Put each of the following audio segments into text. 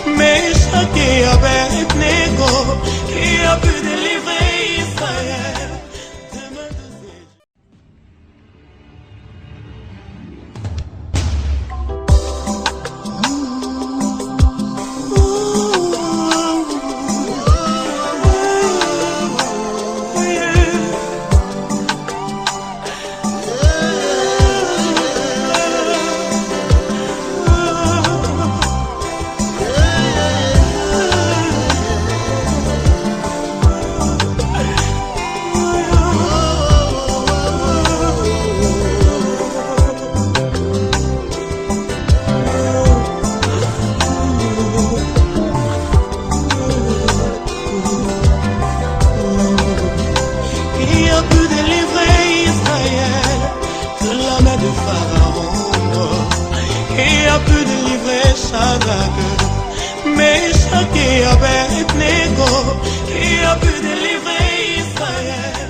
Mais qui avec Nego, qui a pu délivrer Israël. Mais qui avec Nego, qui a pu délivrer Israël.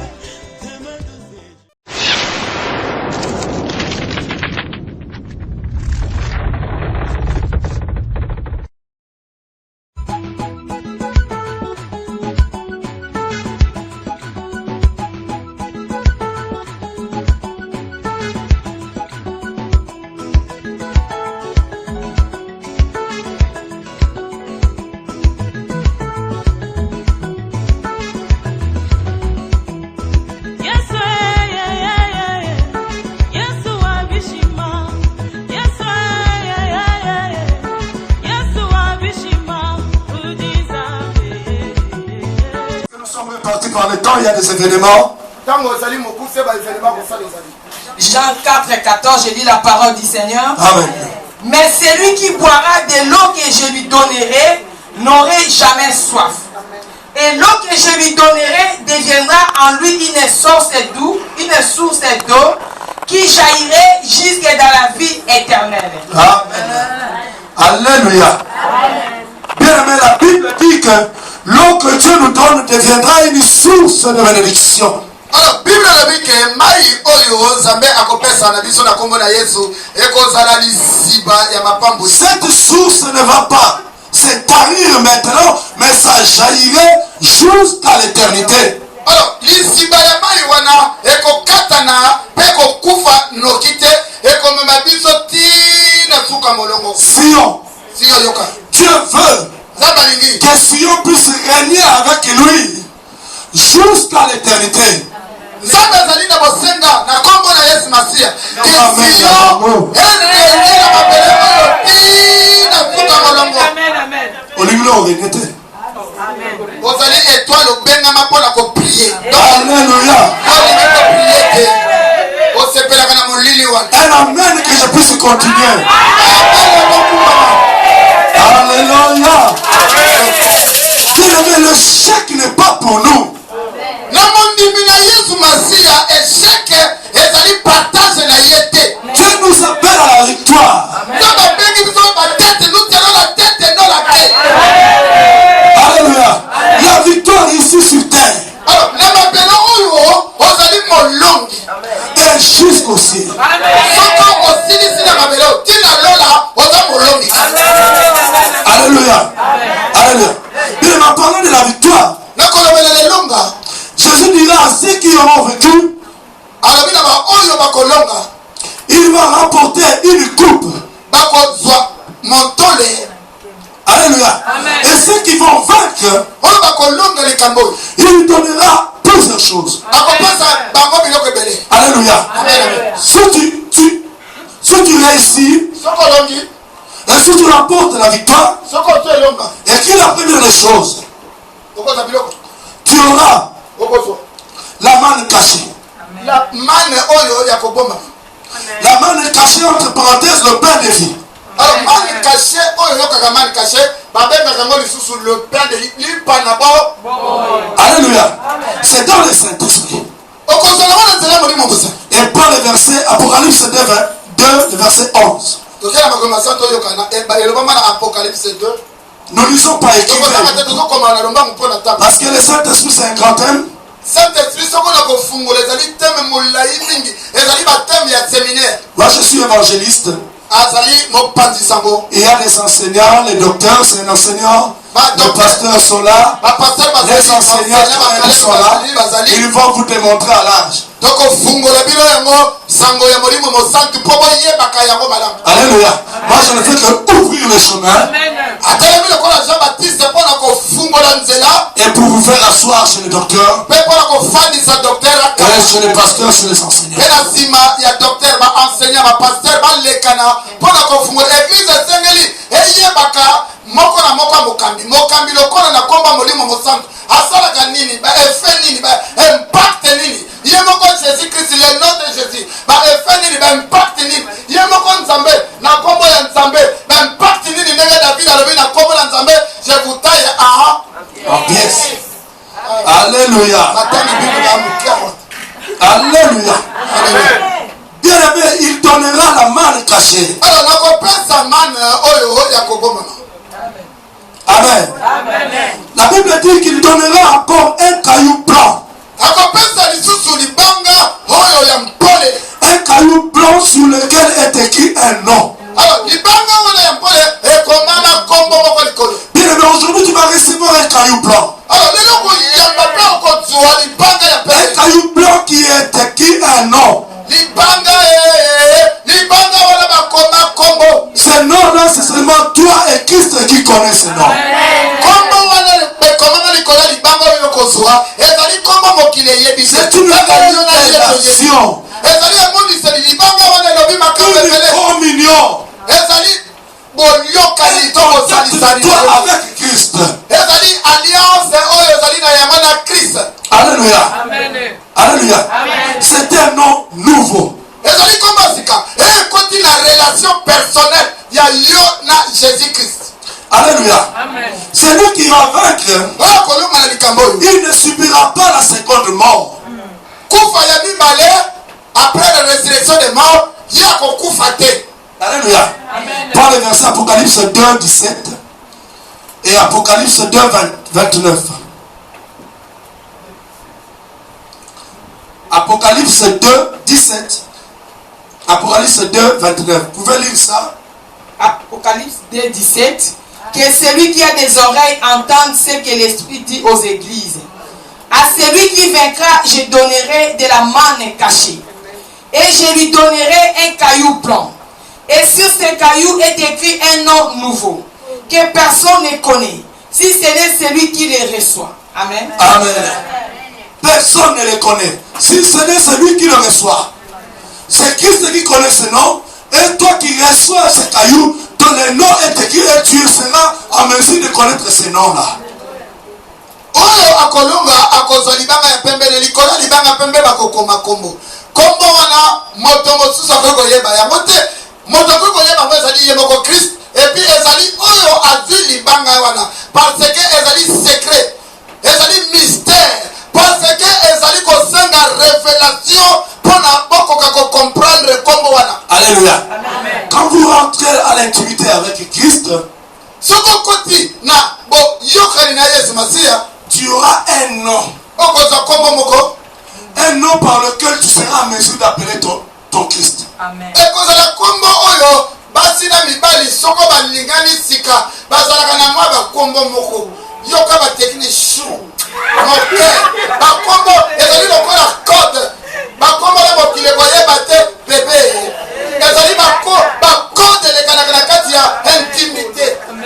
Par le temps, il y a des événements. Jean 4,14, je lis la parole du Seigneur. Amen. Mais celui qui boira de l'eau que je lui donnerai n'aurait jamais soif. Et l'eau que je lui donnerai deviendra en lui une source d'eau qui jaillirait jusque dans la vie éternelle. Amen. Alléluia. Bien aimé, la Bible dit que l'eau que Dieu nous donne deviendra une source de bénédiction. Alors, Bible dit que mai oyo Zambé akopesa na biso na kombo na Yesu ekozala liziba ya mapambo. Cette source ne va pas se tarir maintenant, mais ça jaillirait jusqu'à l'éternité. Alors, liziba ya mai wana ekokatana pe kokufa nokite ekomema biso tina suka molongo. Sion, yoka. Dieu veut que Sion puisse régner avec lui jusqu'à l'éternité. Un amen que je puisse continuer. Alléluia. Le chèque n'est pas pour nous. Dieu nous appelle à la victoire. Alléluia. La victoire ici sur terre. Et jusqu'au ciel. Alléluia. Alléluia. Il m'a parlé de la victoire. Jésus dira à ceux qui auront vécu, il va remporter une coupe. Alléluia. Et ceux qui vont vaincre, il donnera plusieurs choses. Alléluia. Si tu réussis, et si tu remportes la victoire, et qui est la première des choses, tu auras la manne cachée. La manne cachée, entre parenthèses, le pain de vie. Alors, manne cachée, le pain de vie. Alléluia. C'est dans le Saint-Esprit. Et pas le verset Apocalypse 2, le verset 11. Nous ne lisons pas écrit. Parce que le Saint-Esprit c'est un grand thème. Moi je suis évangéliste. Il y a les enseignants, les docteurs, c'est un enseignant. Les pasteurs sont là. Les enseignants sont là. Ils vont vous démontrer à l'âge. Alléluia. Moi je ne fais que ouvrir le chemin. Et pour vous faire asseoir chez le docteur. Et chez les pasteurs, chez les enseignants. moko na moko mokambi lokola na komba molimo mosantu asalaka nini ba effet nini ba impact nini ye moko Jésus Christ le nom de Jésus ba effet nini ba impact nini ye moko Nzambe na kombo ya Nzambe ba impact nini ndenge David alobi na kombo ya Nzambe je vous taille en pièces. Alléluia. Alléluia. Bien aimé, il donnera la manne cachée. Alors na kopesa manne oyo ya koboma. Amen. La Bible dit qu'il donnera encore un caillou blanc. Un caillou blanc sur lequel est écrit un nom. Bien aimé, aujourd'hui tu vas recevoir un caillou blanc. Un caillou blanc qui est écrit un nom. Ce nom-là, c'est seulement toi et Christ qui connaissent ce nom. C'est une révélation. Une communion. Toi avec Christ. Alléluia. Alléluia. C'est un nom nouveau. Alléluia. C'est lui qui va vaincre. Il ne subira pas la seconde mort. Après la résurrection des morts, Alléluia. Par le verset Apocalypse 2, 17 et Apocalypse 2, 29. Apocalypse 2, 17. Apocalypse 2, 29. Vous pouvez lire ça? Apocalypse 2, 17. Que celui qui a des oreilles entende ce que l'Esprit dit aux églises. À celui qui vaincra, je donnerai de la manne cachée. Et je lui donnerai un caillou blanc. Et sur ce caillou est écrit un nom nouveau, que personne ne connaît, si ce n'est celui qui le reçoit. Amen. Amen. Personne ne le connaît, si ce n'est celui qui le reçoit. C'est Christ qui connaît ce nom. Et toi qui reçois ce caillou, dont le nom est écrit, et tu seras en mesure de connaître ce nom-là. Oyo akolonga akozwa libanga ya pembe ne likola libanga pembe bakokoma kombo kombo wana moto mosusu akokoyeba yango te moto akokoyeba ngo ezali ye moko Christ et puis ezali oyo azwi libanga wana parce que ezali secret ezali mystère parce que ezali kosenga révélation pona bokoka ko comprendre kombo wana. Alléluia. Quand vous rentrez à l'intimité avec Christ, soko koti na bo yokani na Yesu Masia, tu auras un nom. Un nom par lequel tu seras en mesure d'appeler ton Christ. Amen.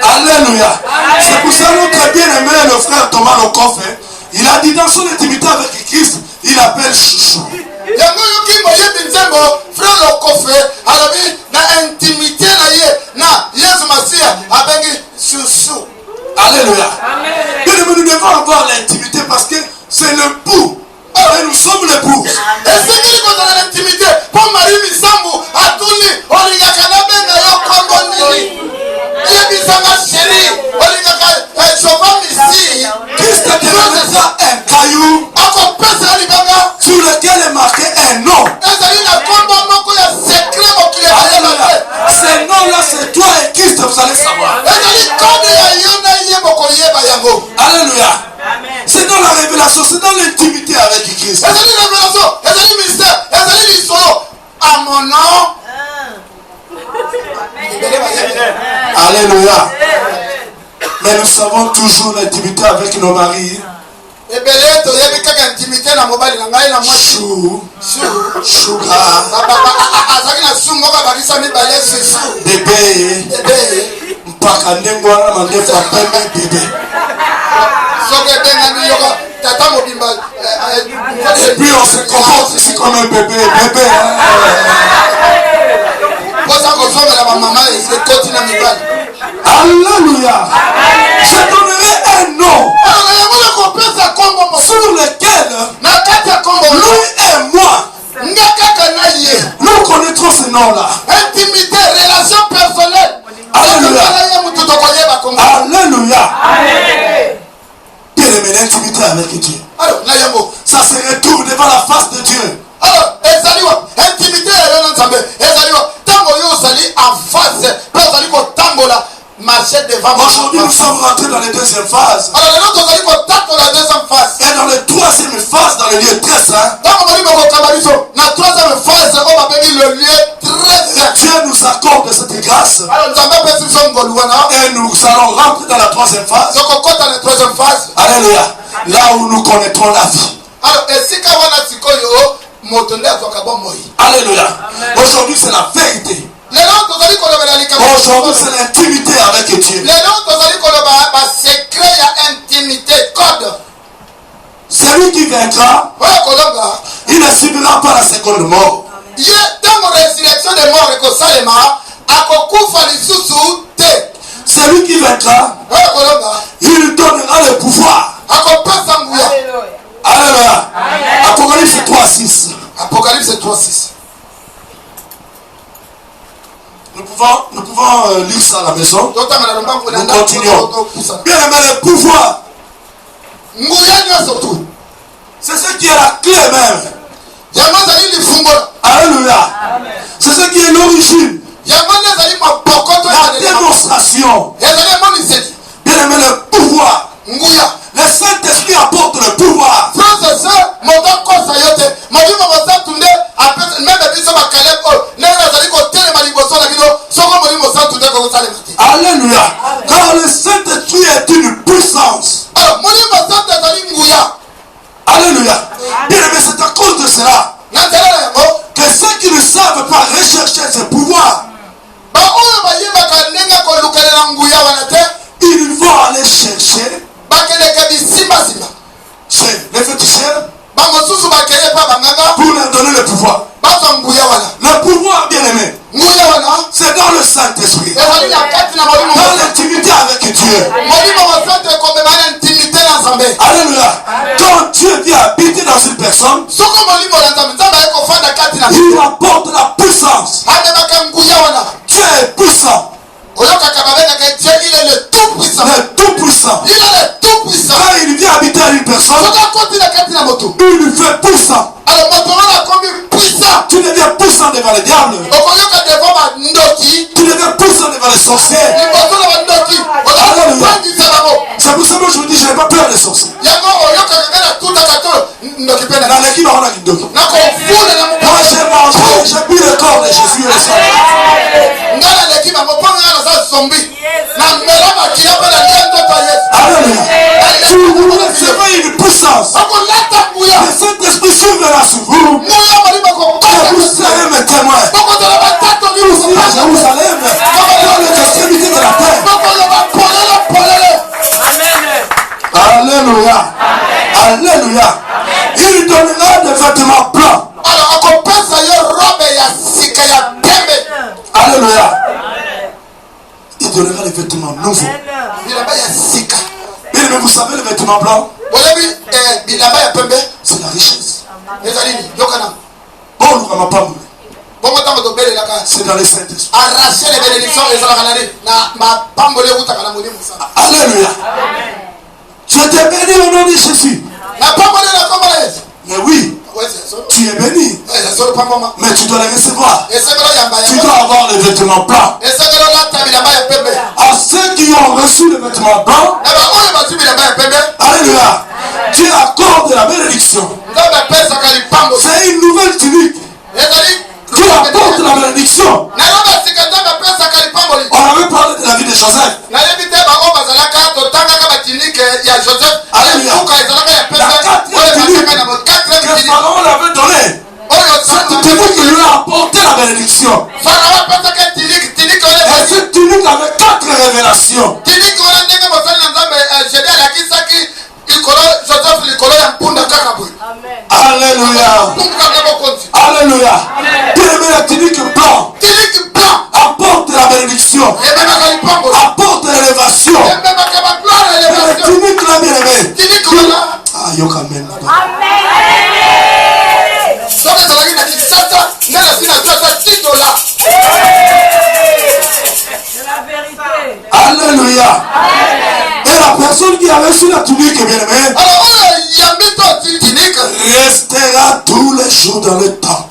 Alléluia. C'est pour ça que notre bien-aimé, le frère Thomas Lecoff, il a dit dans son intimité avec Christ, il appelle chouchou. Alléluia. Bien, nous devons avoir l'intimité parce que c'est le bout. Et nous sommes les bouts. Christ te donnera un caillou sur lequel est marqué un nom. Ce nom-là, c'est toi et Christ, vous allez savoir. Alléluia. C'est dans la révélation, c'est dans l'intimité avec Christ. À mon nom, Alléluia. Mais nous savons toujours l'intimité avec nos maris. Sugar. Bébé. Mpaka ndengo wana mandefu apeme bébé. Et puis on se comporte ici comme un bébé. Bébé. Alléluia. Je donnerai un nom sur lequel lui et moi nous connaîtrons ce nom-là. Intimité, relation personnelle. Alléluia. Alléluia. Bien-aimé, l'intimité avec Dieu. Ça se retrouve devant la face de Dieu. Alors, intimité en face. Aujourd'hui, nous sommes rentrés dans la deuxième phase. Et dans la troisième phase, dans le lieu très saint, Dieu nous accorde cette grâce. Et nous allons rentrer dans la troisième phase. Alléluia. Là où nous connaîtrons la vie. Alléluia. Aujourd'hui, c'est la vérité. Aujourd'hui, c'est l'intimité avec Dieu. Celui qui vaincra, il ne subira pas la seconde mort. Celui qui vaincra, il donnera le pouvoir. Alléluia. Apocalypse 3:6. Apocalypse 3:6. Nous pouvons lire ça à la maison. Nous continuons. Bien aimé, le pouvoir, c'est ce qui est la clé même. Alléluia. C'est ce qui est l'origine. La démonstration. Bien aimé, le pouvoir. Le Saint-Esprit apporte le pouvoir. Alléluia. Car le Saint-Esprit est une puissance. Alléluia. Bien aimé, c'est à cause de cela que ceux qui ne savent pas rechercher ce pouvoir, ils vont aller chercher chez les féticheurs pour leur donner le pouvoir. Le pouvoir, bien aimé, c'est dans le Saint-Esprit, dans l'intimité avec Dieu. Alléluia. Quand Dieu vient habiter dans une personne, il apporte la puissance. Dieu est puissant. Dieu, il est le tout puissant. Le tout puissant. Il est le tout puissant. Quand il vient habiter à une personne, il lui fait puissant. Tu deviens puissant devant le diable. Tu deviens puissant devant les sorciers. Alléluia. C'est pour ça que je vous dis, je n'ai pas peur des sorciers. Dans l'équipe, on a dit deux. Moi, j'ai mangé, j'ai bu le corps de Jésus le soir. Alléluia. Tu recevez une puissance. Le Saint-Esprit s'ouvrira sur vous. Et vous serez mes témoins. Vous à Jérusalem, dans les extrémités de la terre. Alléluia. Alléluia. Il donnera des vêtements blancs. Alléluia. Il donnera des vêtements nouveaux. Mais vous savez, les vêtements blancs, c'est la richesse. Bon, nous n'avons pas. C'est dans les Saint-Esprit. Arracher les bénédictions Alléluia. Je t'ai béni au nom de Jésus. Mais oui, tu es béni. Mais tu dois les recevoir. Tu dois avoir les vêtements blancs. À ceux qui ont reçu les vêtements blancs, alléluia, Dieu accorde la bénédiction. C'est une nouvelle tunique. Dieu apporte la bénédiction. On avait parlé de la vie de Joseph. Alléluia. Que Pharaon l'avait donné. Cette tunique qui lui a apporté la bénédiction. Et cette tunique avait 4 révélations. Alléluia. Alléluia. Bien-aimé, la tunique blanc apporte la bénédiction, apporte l'élévation. La tunique là, bien-aimé. Ah, yo quand même là-bas. Alléluia. Et la personne qui avait sur la tunique, bien-aimé, restera tous les jours dans le temple.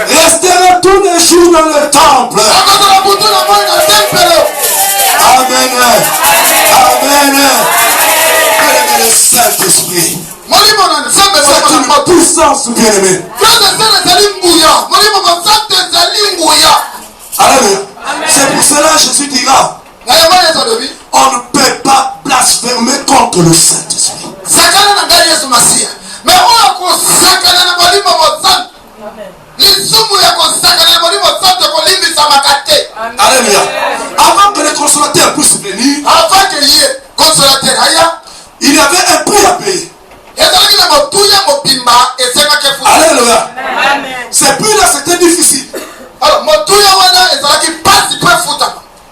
Restera tous les jours dans le temple. Amen. Amen. Le Saint-Esprit. C'est une puissance, bien-aimé. Alléluia. C'est pour cela que Jésus dira, on ne peut pas blasphémer contre le Saint-Esprit. Alléluia. Avant que les consolateurs puissent venir, il y avait un prix à payer. Alléluia. Ces prix-là, c'était difficile.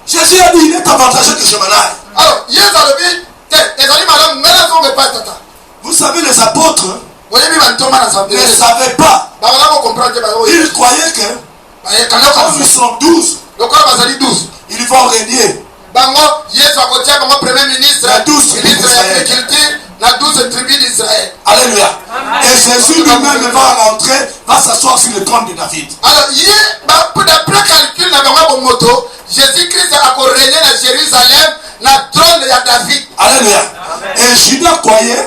Jésus a dit, il est avantageux que je m'en aille. Vous savez, les apôtres ne savaient pas. Ils croyaient que, comme ils sont 12, ils vont régner. La 12 tribus d'Israël. Alléluia. Et Jésus lui-même va rentrer, va s'asseoir sur le trône de David. Alors, d'après calcul, Jésus-Christ a régné à Jérusalem, le trône de David. Alléluia. Et Judas croyait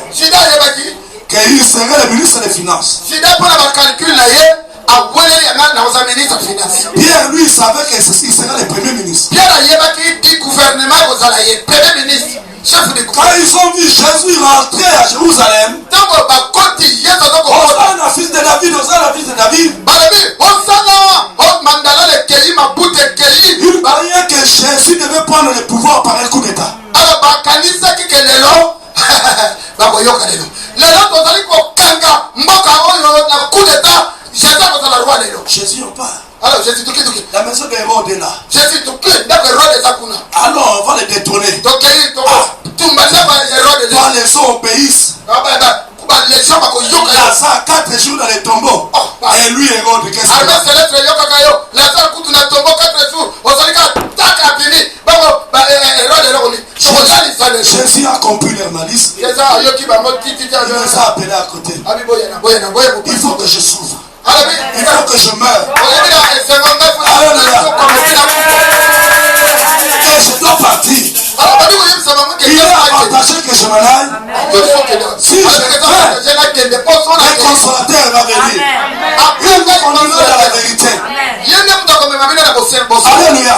qu'il serait le ministre des Finances. Pierre, lui, savait qu'il serait le premier ministre. Quand ils ont vu Jésus rentrer à Jérusalem, Hosanna, fils de David, Hosanna, fils de David, ils croyaient que Jésus devait prendre le pouvoir par un coup d'État. Jésus en parle. Alors, Jésus, la maison d'Hérode est là. Jésus, alors on va les détourner. Quand les eaux obéissent, il y a ça 4 jours dans les tombeaux. Et lui, Hérode, qu'est-ce qu'il fait? Jésus a compris leur malice. Il les a appelés à côté. Il faut que je souffre. Il faut que je meure. Et je dois partir. Il est avantageux que je m'en aille. Si je fais, le consolateur va venir. Il va conduire dans la vérité. Alléluia.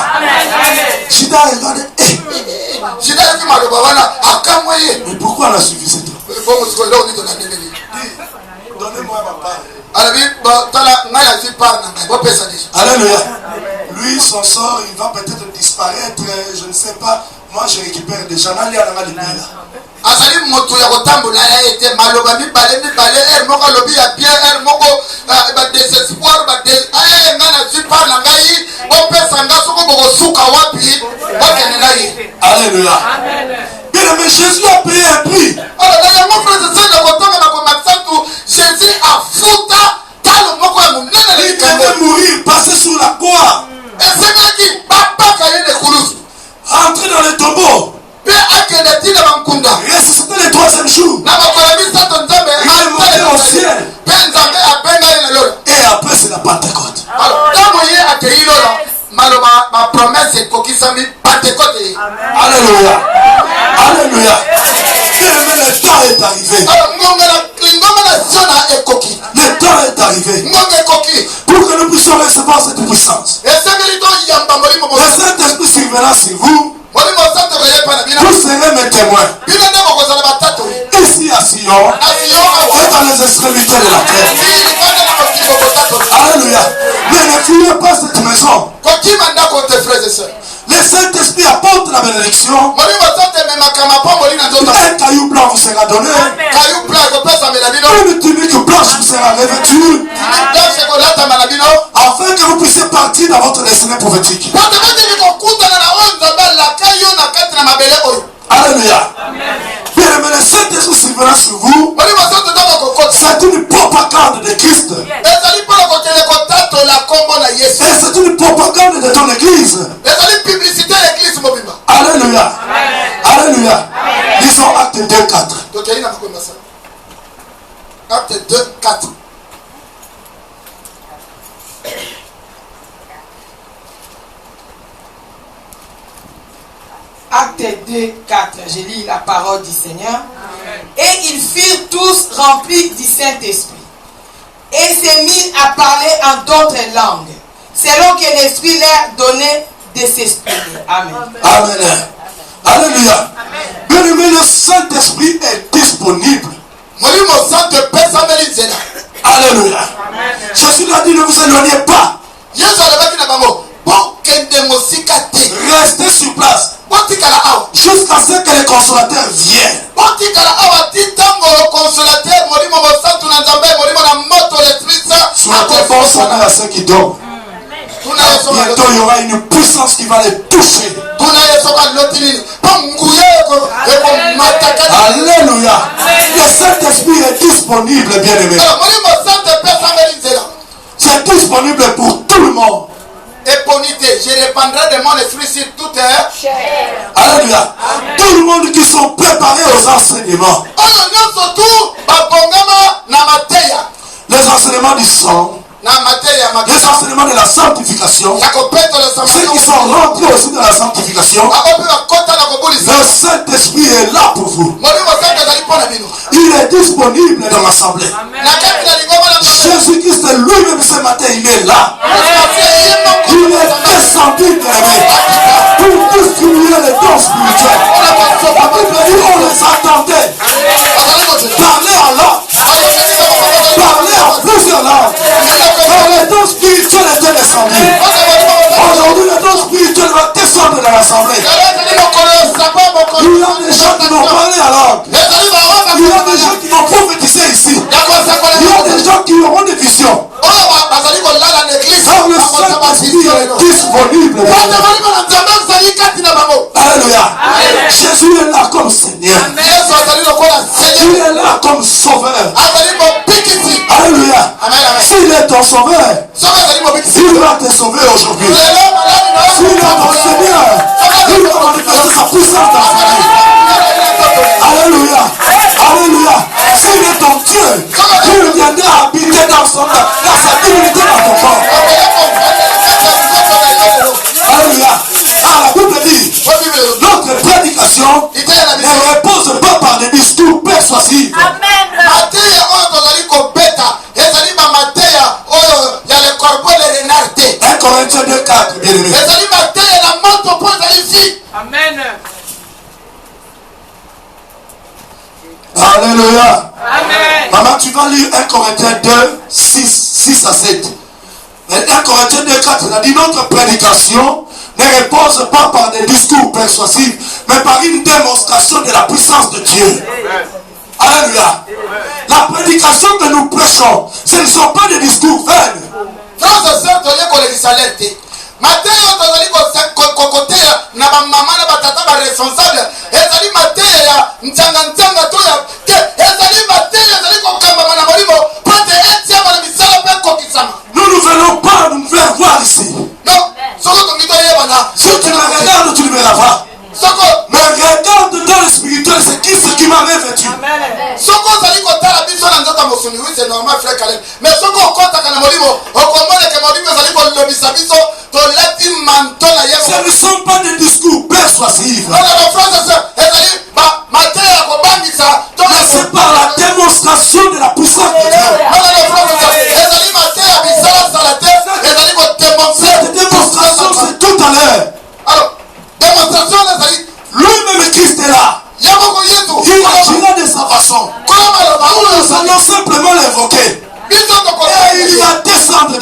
Judas regardait. Mais pourquoi on a suivi cet homme? Donnez-moi ma part. Alléluia. Lui, son sort, il va peut-être disparaître. Je ne sais pas. Moi, je récupère déjà. Azali moto ya kotambola ya ete maloba mibale moko lobi ya bien moko ba désespoir ba ngana super na ngai opesa nga soko boko suka wapi bakene ngai. Alléluia. Bien mais Jésus a payé un prix. Alors là ya mon frère c'est le kotonga na komatsantu Jésus a futa talo moko ya munene il devait mourir, passer sur la croix. Et c'est là qui papa kaye de kulus. Rentrer dans le tombeau. Ressusciter le 3e jour. Il est monté au ciel. Et après c'est la Pentecôte. Alléluia. Alléluia. Bien-aimé, le temps est arrivé. Le temps est arrivé pour que nous puissions recevoir cette puissance. Le Saint-Esprit surviendra sur vous. Vous serez mes témoins. Ici à Sion et dans les extrémités de la terre. Alléluia. Mais ne fuyez pas cette maison. Le Saint-Esprit apporte la bénédiction. Un caillou blanc vous sera donné. Une tunique blanche vous sera revêtue. Afin que vous puissiez partir dans votre destinée prophétique. Alléluia. Bien-aimé, le Saint-Esprit surviendra sur vous. C'est une propagande de Christ. Et c'est une propagande de ton église. Alléluia. Alléluia. Lisons Acte 2, 4. Acte 2, 4. Acte 2, 4. Je lis la parole du Seigneur. Et ils furent tous remplis du Saint-Esprit et se mirent à parler en d'autres langues, selon que l'Esprit leur donnait de s'exprimer. Amen. Amen. Alléluia. Bien-aimé, le Saint-Esprit est disponible. Alléluia. Jésus l'a dit, ne vous éloignez pas. Restez sur place jusqu'à ce que le consolateur vienne. Soyez bons à ceux qui dorment. Bientôt il y aura une puissance qui va les toucher. Alléluia. Le Saint-Esprit est disponible, bien-aimé. C'est disponible pour tout le monde. Je répandrai de mon esprit sur toute chair. Alléluia. Tout le monde qui sont préparés aux enseignements. Les enseignements du sang. Les enseignements de la sanctification. Ceux qui sont rentrés aussi dans la sanctification. Le Saint-Esprit est là pour vous. Il est disponible dans l'assemblée. Jésus-Christ lui-même ce matin, il est là. Il est descendu pour distribuer les dons spirituels. La Bible dit on les attendait. Parler en langue. Parler en plusieurs langues. Car les dons spirituels étaient descendus. Aujourd'hui, les dons spirituels vont descendre dans l'assemblée. Il y a des gens qui vont parler en langue. Il y a des gens qui vont prophétiser ici. Il y a des gens qui auront des visions. Car le Saint-Esprit est disponible. Alléluia. Jésus est là comme Seigneur. Il est là comme Sauveur. Alléluia. S'il est ton Sauveur, il va te sauver aujourd'hui. S'il est ton Seigneur, il va manifester sa puissance dans ta vie. Alléluia. Alléluia. S'il est ton Dieu, il viendra habiter dans sa divinité dans ton corps. Alléluia. Ah, la Bible dit, notre prédication ne repose pas par des discours persuasifs. Amen. 1 Corinthiens 2, 4, bien aimé. Amen. Alléluia. Amen. Maman, tu vas lire 1 Corinthiens 2, 6 à 7. Mais 1 Corinthiens 2, 4, il a dit notre prédication ne repose pas par des discours persuasifs, mais par une démonstration de la puissance de Dieu. Alléluia. La prédication que nous prêchons, ce ne sont pas des discours vains. Nous ne venons pas nous faire voir ici. Si tu me regardes, tu ne verras pas. Mais regarde dans le spirituel, c'est qui m'a revêtu. C'est normal, frère Caleb. Mais ce qu'on compte à Kanamolimo, on comprend que Molimo est allé pour le bisabiso, ton lati manton à Yémo. Ce ne sont pas des discours persuasifs. Non, non, frère, c'est ça. Et allé, ma terre, à Kobangi,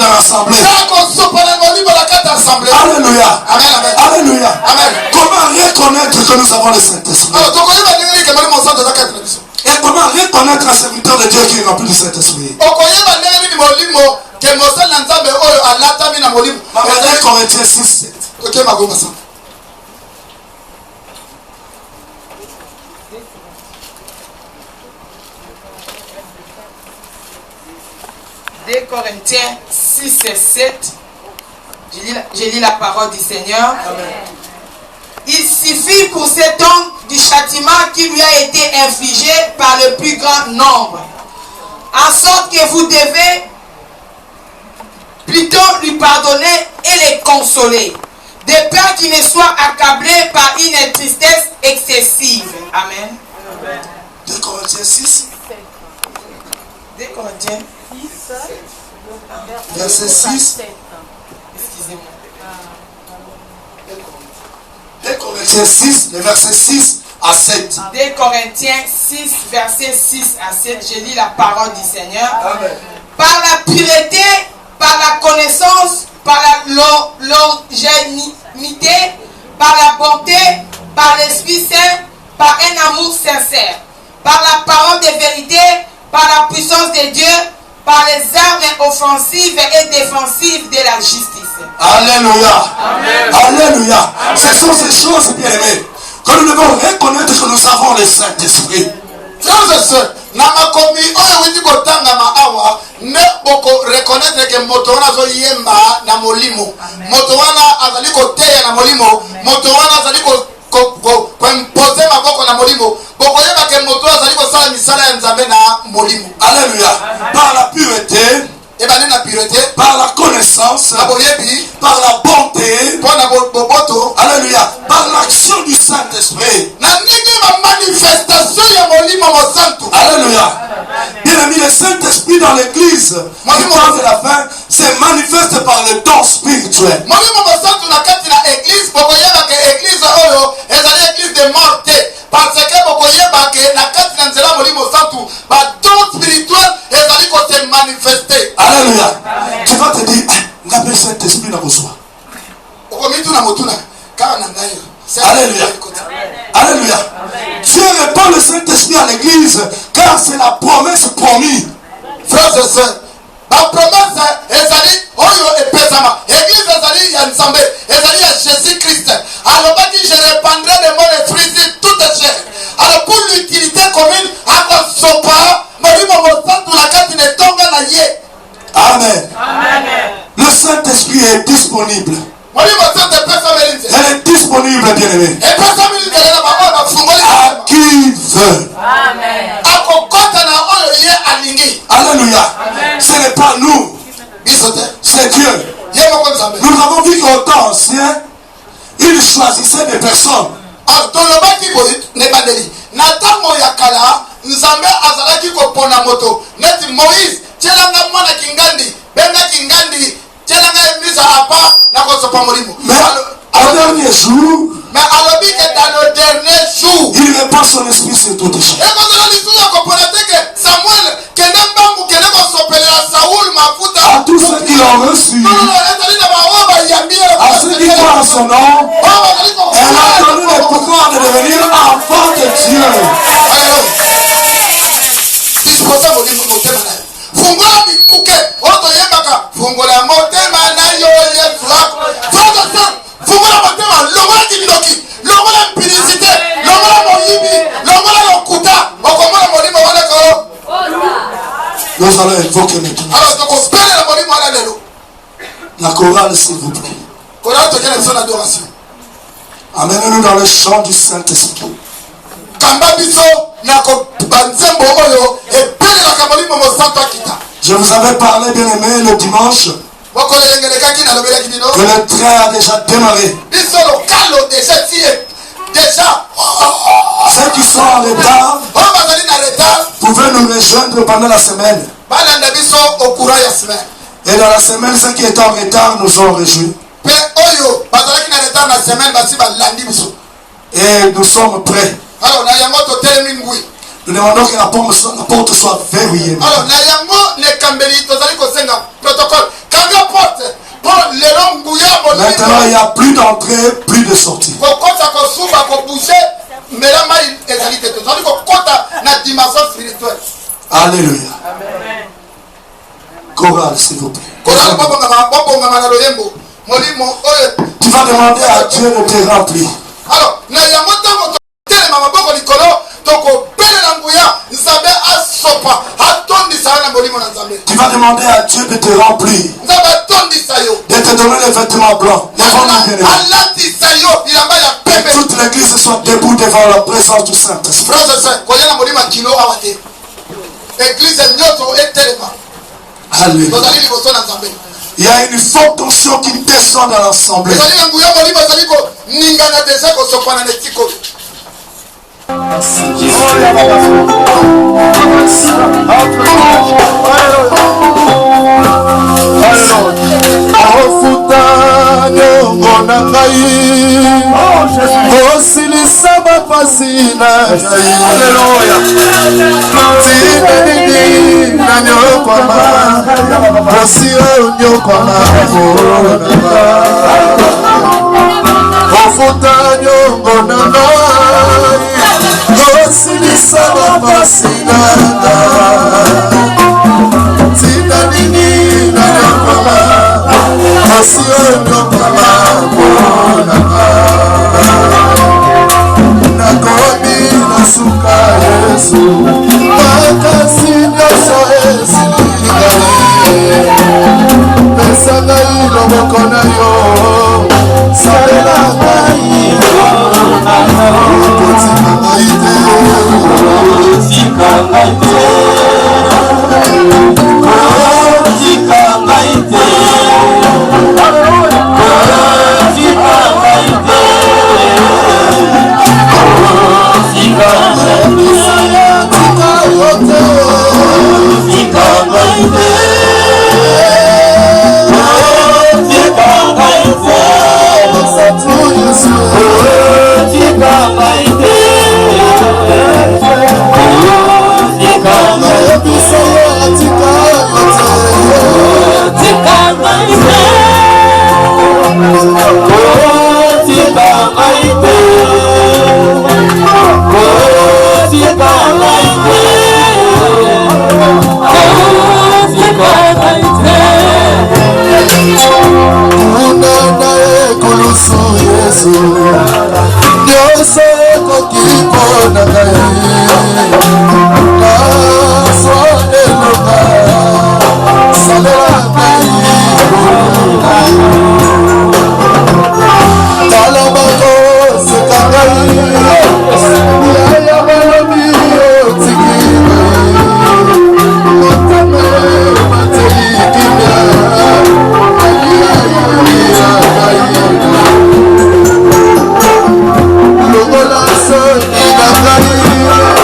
dans l'assemblée. Alléluia. Amen, amen. Alléluia. Amen. Comment reconnaître que nous avons le Saint-Esprit? Et comment reconnaître un serviteur de Dieu qui est rempli du Saint-Esprit? 1 Corinthiens 6, 7. Ok, ma gomme ça. 2 Corinthiens 6 et 7. Je lis la parole du Seigneur. Amen. Il suffit pour cet homme du châtiment qui lui a été infligé par le plus grand nombre, en sorte que vous devez plutôt lui pardonner et les consoler, de peur qu'il ne soit accablé par une tristesse excessive. Amen. 2 Corinthiens 6. 2 Corinthiens 6, verset 6. Excusez-moi. 2 Corinthiens 6, le verset 6 à 7. 2 Corinthiens 6, verset 6 à 7. Je lis la parole du Seigneur. Amen. Par la pureté, par la connaissance, par la longévité, par la bonté, par l'Esprit Saint, par un amour sincère, par la parole de vérité, par la puissance de Dieu, par les armes offensives et défensives de la justice. Alléluia. Amen. Alléluia. Ce sont ces choses, bien aimés, que nous devons reconnaître que nous avons le Saint-Esprit. Frères et sœurs, namakomi oyo witi kotanga maawa ne boko reconnaître que moto wana zo yemba na molimo, moto wana azali koteya na molimo, moto wana azali ko imposer maboko na molimo, boko yeba que moto azali ko sala misala ya nzambe na molimo. Alléluia. Par la pureté, La pureté, par la connaissance, par la bonté, alléluia, par l'action du Saint-Esprit. Alléluia. Bien aimé, le Saint-Esprit dans l'église, du temps de la fin, se manifeste par le don spirituel. Parce que bokoyeba ke na kati na nzela molimo santu ba don spirituel ezali ko se manifester. Alléluia. Tu vas te dire, ngabe Saint-Esprit na besoin. Okomitu na motuna kana na ngayo. Alléluia. Alléluia. Dieu répand le Saint-Esprit à l'église car c'est la promesse promise. Frères et sœurs, la promesse ezali oyo epesama. Église ezali ya nzambe, ezali ya Jésus-Christ. Alors baki je répandrai de mon esprit sur toute chair. Alors pour l'utilité commune akosopa molimo mosantu na kati ne tonga na ye. Amen. Amen. Le Saint-Esprit est disponible. Molimo santu epesama elinze. Elle est disponible, bien aimé. Epesama elinze na baba bafungoli. À qui veut. Amen. Akokota na oyo ye alingi. Alléluia. Ce n'est pas nous. C'est Dieu. Nous avons vu qu'au temps ancien, il choisissait des personnes. Na tango ya kala nzambe azalaki kopona moto neti Moïse tielanga mwana kingandi benga kingandi tielanga emisa apa na kosopa molimo. Mais au dernier jour, mais alobi que dans le dernier jour il répand son esprit sur toutes choses. et quand on a dit ya kopona teke Samuel kende mbangu kende kosopela Saoul mafuta à tous ceux qui l'ont reçu, à ceux qui croient en son nom, elle a donné le pouvoir de devenir enfant de Dieu. Fungola bikuke oto yebaka fungola motema na yo Yesu wako. Fungola motema longola kibidoki longola mpidisite longola moyibi longola lokuta okomona molimo wana ko. Nous allons invoquer maintenant. Alors donc on pèle la molimo wana lelo. La chorale, s'il vous plaît. Chorale to kena son adoration. Amenez-nous dans le chant du Saint-Esprit. Kamba biso na ko banzembo oyo e pele la kamolimo mo santo akita. Je vous avais parlé, bien aimé, le dimanche, que le train a déjà démarré. Ceux qui sont en retard pouvaient nous rejoindre pendant la semaine. Et dans la semaine, ceux qui étaient en retard nous ont rejoints. Et nous sommes prêts. Nous demandons que la porte soit verrouillée. Alors, na yango ne kambeli tozali kosenga protocole. Kanga Quand il n'y a plus d'entrée, plus de sortie. Alléluia. Chorale, s'il vous plaît. Tu vas demander à Dieu de te remplir. Alors, tu vas demander à Dieu de te remplir, de te donner les vêtements blancs. Que toute l'église soit debout devant la présence du Saint-Esprit. Alléluia. Il y a une forte tension qui descend dans l'assemblée. Logola so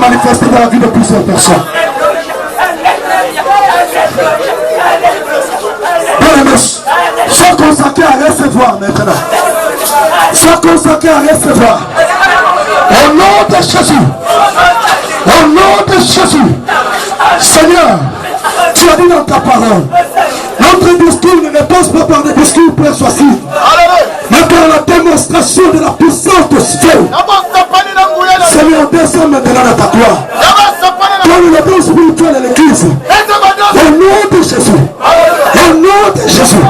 manifester dans la vie de plusieurs personnes. Bien-aimés, sois consacré à recevoir maintenant. Sois consacré à recevoir. Au nom de Jésus. Au nom de Jésus. Seigneur, tu as dit dans ta parole, notre discours ne passe pas par des discours persuasifs, mais par la démonstration de la puissance de Dieu. Seigneur, descends maintenant dans ta gloire. Donne le don spirituel à l'église. Au nom de Jésus. Au nom de Jésus.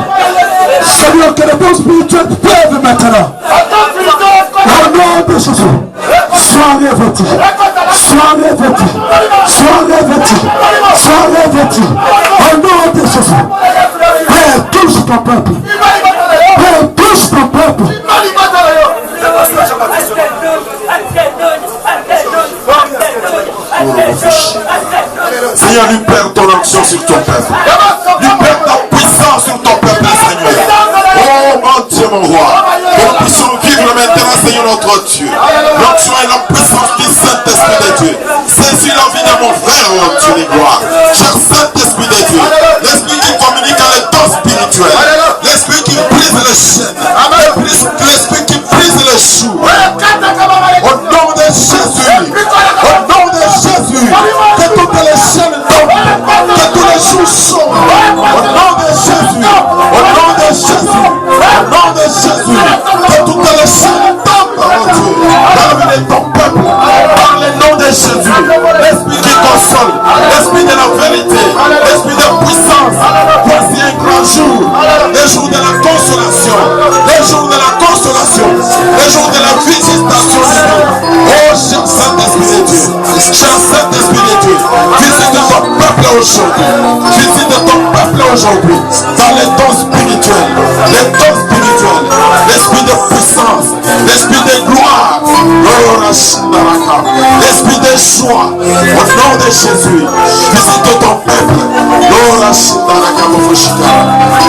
Seigneur, que le don spirituel pleuve maintenant. Au nom de Jésus. Sois revêtu. Sois revêtu. Sois revêtu. Sois revêtu. Au nom de Jésus. Père, touche ton peuple. Père, touche ton peuple. Seigneur, libère ton onction sur ton peuple. Libère ta puissance sur ton peuple, Seigneur. Oh mon Dieu, mon roi. Que nous puissions vivre maintenant, Seigneur notre Dieu. L'onction et la puissance du Saint-Esprit de Dieu. Saisis la vie de mon frère, oh Dieu de gloire. Cher Saint-Esprit de Dieu. L'esprit qui communique à l'état spirituel. L'esprit qui brise les chaînes. L'esprit qui brise les choux. Au nom de Jésus. Au nom de Jésus. Que toutes les chaînes tombent. Que tous les choux changent. Au nom de Jésus. Au nom de Jésus. Au nom de Jésus. Que toutes les chaînes tombent, mon Dieu. Dans la vie de ton peuple. Par le nom de Jésus. L'esprit qui console. L'esprit de la vérité. L'esprit de puissance. Voici un grand jour. Le jour de la consolation. Le jour de la consolation. Le jour de la visitation de Dieu. Oh, cher Saint-Esprit de Dieu. Cher Saint-Esprit de Dieu. Visite ton peuple aujourd'hui. Visite ton peuple aujourd'hui. Dans les dons spirituels. Les dons spirituels. L'esprit de puissance. L'esprit de gloire. L'esprit de joie. Au nom de Jésus. Visite ton peuple. Tu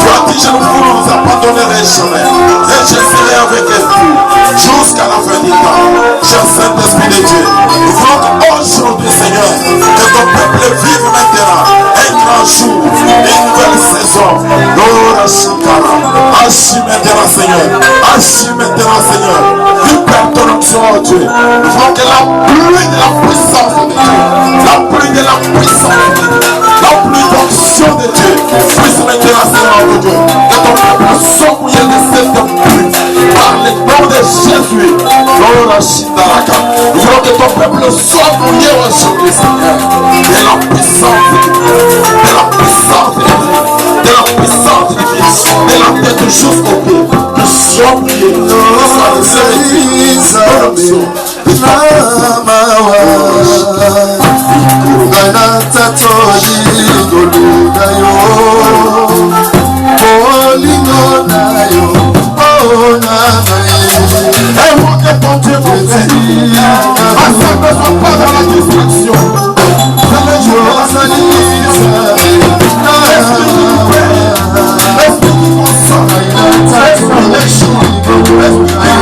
as dit, je ne vous abandonnerai jamais. Et je serai avec vous jusqu'à la fin du temps. Cher Saint-Esprit de Dieu, nous voulons qu'aujourd'hui, Seigneur, que ton peuple vive maintenant un grand jour, une nouvelle saison. Agis maintenant, Seigneur. Agis maintenant, Seigneur. Libère ton onction, oh Dieu. Nous voulons que la pluie de la puissance de Dieu, la pluie de la puissance de Dieu, la pluie d'onction de Dieu puisse maintenant, Seigneur de Dieu. Que ton peuple soit mouillé de cette pluie. Par le nom de Jésus. Nous voulons que ton peuple soit mouillé aujourd'hui, Seigneur. De la puissance de Dieu. De la puissance de Dieu. De la puissance de Dieu. De la tête jusqu'au pied. Que soit mouillé. Que soit le Seigneur. Et moi que ton Dieu mon frère, afin ne soit pas dans la distraction. C'est le jour de la l'esprit qui console, l'esprit de joie, l'esprit de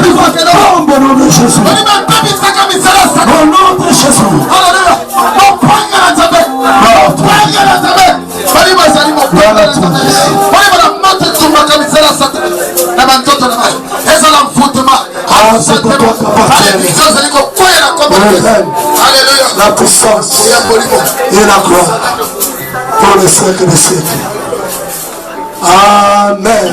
Tombe au nom de Jésus. Au nom de Jésus. La puissance et la gloire pour les siècles des siècles. Amen.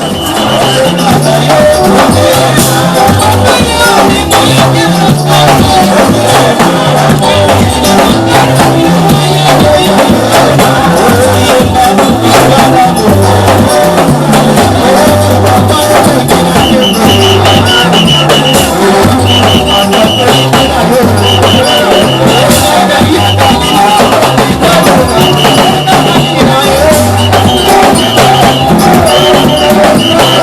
Amen.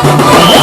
Yes.